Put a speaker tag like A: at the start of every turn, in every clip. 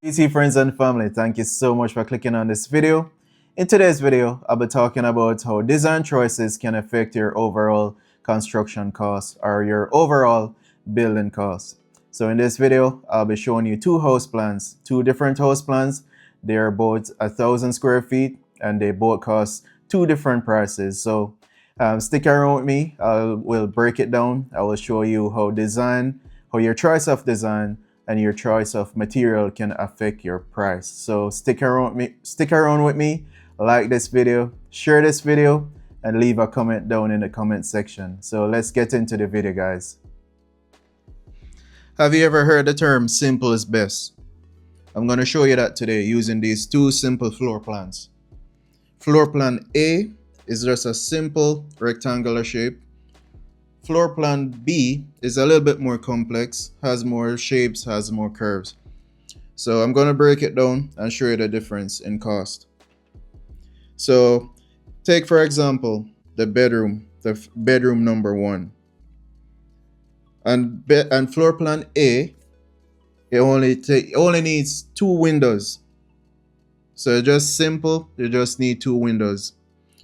A: PC friends and family, thank you so much for clicking on this video. In today's video, I'll be talking about how design choices can affect your overall construction costs or your overall building costs. So in this video, I'll be showing you two different house plans. They are both 1,000 square feet and they both cost two different prices. So stick around with me. We'll break it down. I will show you how your choice of design and your choice of material can affect your price. So stick around with me, like this video, share this video, and leave a comment down in the comment section. So let's get into the video, guys. Have you ever heard the term simple is best? I'm going to show you that today using these two simple floor plans. Floor plan A is just a simple rectangular shape. Floor plan B is a little bit more complex, has more shapes, has more curves. So I'm going to break it down and show you the difference in cost. So take for example the bedroom number 1. And floor plan A, it only needs 2 windows. So just simple, you just need 2 windows.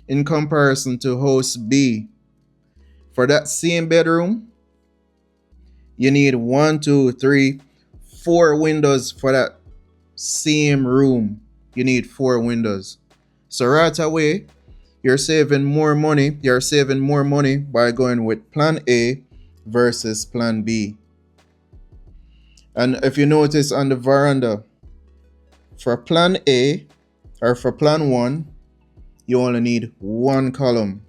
A: In comparison to house B, for that same bedroom, you need 1, 2, 3, 4 windows for that same room. You need 4 windows. So right away, you're saving more money. You're saving more money by going with plan A versus plan B. And if you notice on the veranda, for plan A or for plan 1, you only need 1 column.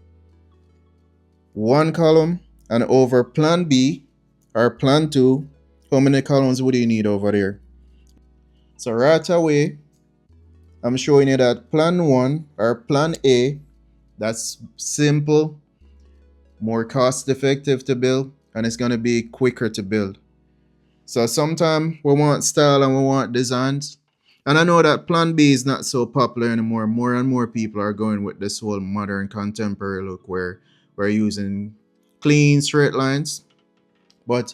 A: 1 column, and over plan B or plan 2, how many columns would you need over there? So right away, I'm showing you that plan 1 or plan A, that's simple, more cost effective to build, and it's going to be quicker to build. So sometimes we want style and we want designs, and I know that plan B is not so popular anymore. More and more people are going with this whole modern contemporary look where we're using clean straight lines, but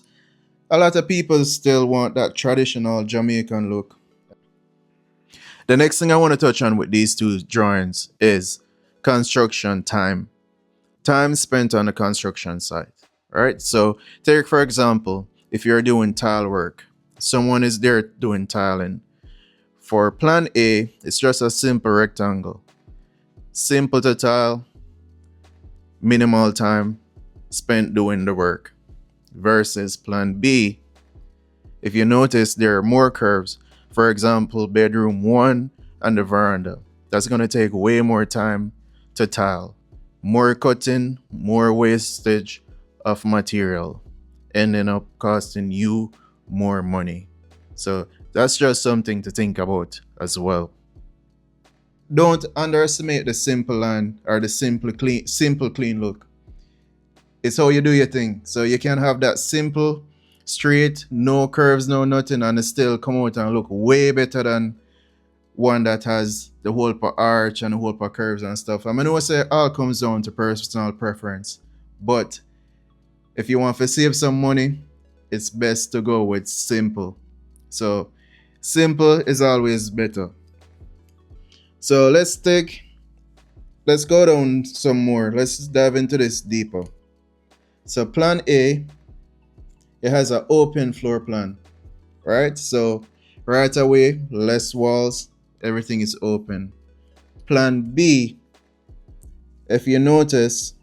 A: a lot of people still want that traditional Jamaican look. The next thing I want to touch on with these two drawings is construction time. Time spent on the construction site. Alright, so take for example, if you're doing tile work, someone is there doing tiling. For plan A, it's just a simple rectangle. Simple to tile, minimal time spent doing the work. Versus plan B, if you notice, there are more curves. For example, bedroom 1 and the veranda. That's going to take way more time to tile. More cutting, more wastage of material, ending up costing you more money. So that's just something to think about as well. Don't underestimate the simple line or the simple clean look. It's how you do your thing. So you can have that simple, straight, no curves, no nothing, and it still come out and look way better than one that has the whole per arch and the whole per curves and stuff. I mean, I say it all comes down to personal preference, but if you want to save some money, it's best to go with simple. So simple is always better. So let's go down some more. Let's dive into this deeper. So plan A, it has an open floor plan, right? So right away, less walls, everything is open. Plan B, if you notice,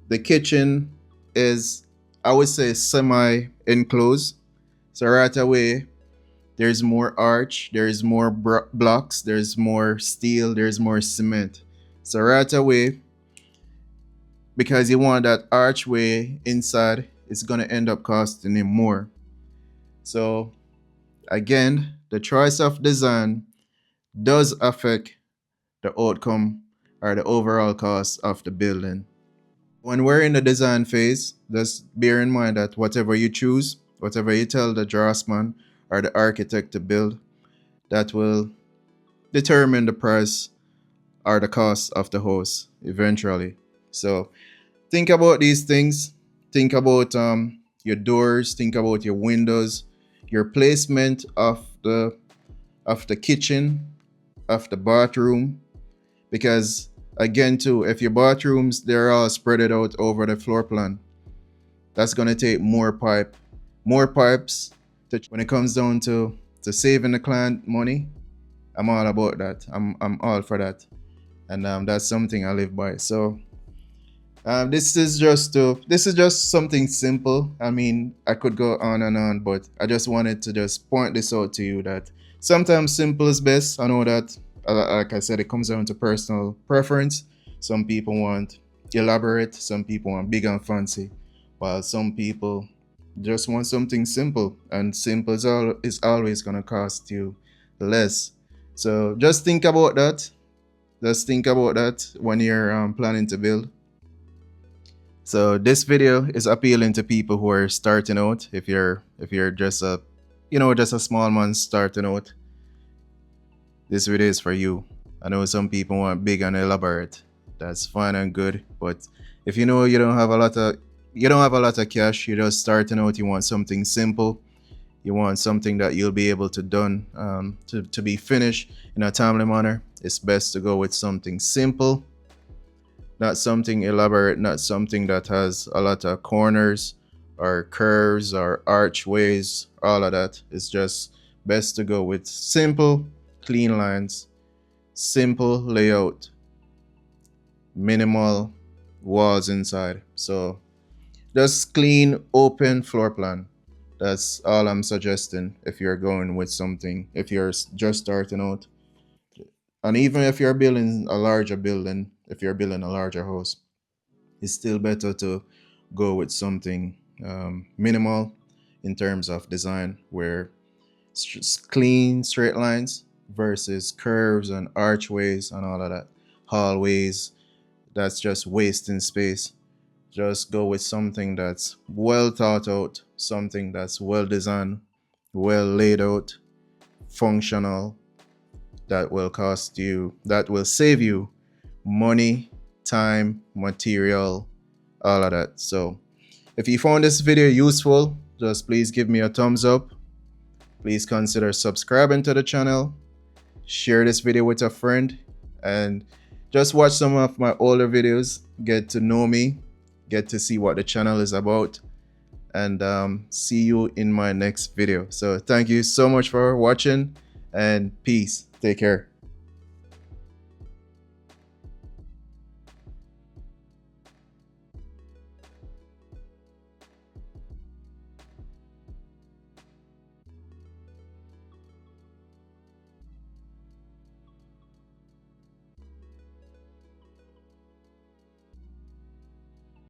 A: the kitchen is, I would say, semi-enclosed. So right away, there's more arch, there's more blocks, there's more steel, there's more cement. So right away, because you want that archway inside, it's going to end up costing him more. So again, the choice of design does affect the outcome or the overall cost of the building. When we're in the design phase, just bear in mind that whatever you choose, whatever you tell the draftsman or the architect to build, that will determine the price or the cost of the house eventually. So think about these things. Think about your doors, think about your windows, your placement of the kitchen, of the bathroom, because again too, if your bathrooms they're all spread it out over the floor plan, that's gonna take more pipes. When it comes down to saving the client money, I'm all about that. I'm all for that, and that's something I live by. So this is just something simple. I mean, I could go on and on, but I just wanted to just point this out to you that sometimes simple is best. I know that, like I said, it comes down to personal preference. Some people want elaborate, some people want big and fancy, while some people just want something simple, and simple is always gonna cost you less. So just think about that. Just think about that when you're planning to build. So this video is appealing to people who are starting out. If you're just a just a small man starting out, this video is for you. I know some people want big and elaborate. That's fine and good, but if you know you don't have a lot of cash, you're just starting out, you want something simple, you want something that you'll be able to done to be finished in a timely manner, it's best to go with something simple. Not something elaborate, not something that has a lot of corners or curves or archways, all of that. It's just best to go with simple, clean lines, simple layout, minimal walls inside. So just clean, open floor plan. That's all I'm suggesting if you're going with something, if you're just starting out. And even if you're building a larger building, if you're building a larger house, it's still better to go with something minimal in terms of design, where it's clean straight lines versus curves and archways and all of that, hallways. That's just wasting space. Just go with something that's well thought out, something that's well designed, well laid out, functional, that will save you money, time, material, all of that. So if you found this video useful, just please give me a thumbs up. Please consider subscribing to the channel, share this video with a friend, and just watch some of my older videos, get to know me, get to see what the channel is about, and see you in my next video. So thank you so much for watching, and peace. Take care.